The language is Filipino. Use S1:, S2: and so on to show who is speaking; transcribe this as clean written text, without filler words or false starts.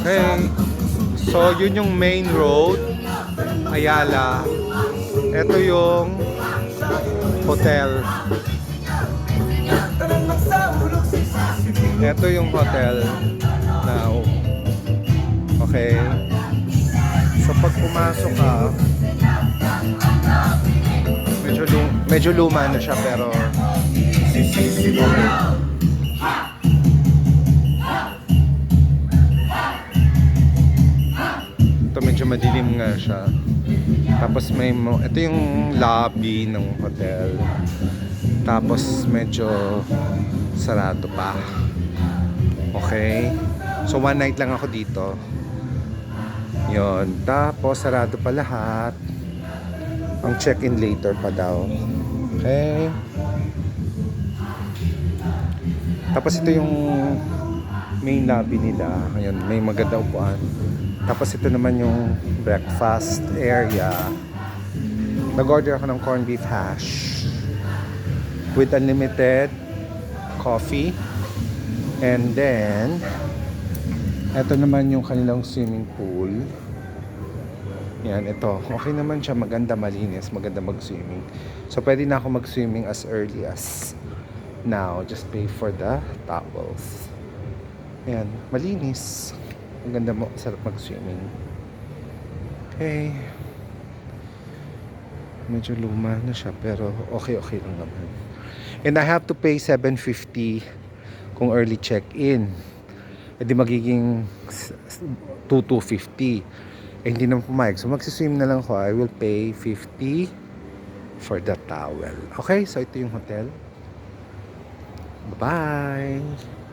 S1: Okay. So, yun yung main road. Ayala. Ito yung hotel. Ito yung hotel now. Okay. So, pag pumasok ka, medyo luma na siya pero okay. Ito medyo madilim nga siya. Tapos ito yung lobby ng hotel. Tapos medyo sarado pa. Okay. So one night lang ako dito. Yon. Tapos sarado pa lahat. Ang check-in later pa daw. Okay. Tapos ito yung main lobby nila. Ayan, may maganda upuan. Tapos ito naman yung breakfast area. Nag-order ako ng corned beef hash with unlimited coffee. And then ito naman yung kanilang swimming pool. Yan, ito. Okay naman siya. Maganda, malinis. Maganda mag-swimming. So, pwede na ako mag-swimming as early as now. Just pay for the towels. Yan, malinis. Maganda mo. Sarap mag-swimming. Okay. Medyo luma na siya. Pero okay lang naman. And I have to pay $750 kung early check-in. E di magiging $250. Eh, hindi naman pumayag. So, magsiswim na lang ako. I will pay $50 for the towel. Okay? So, ito yung hotel. Bye-bye!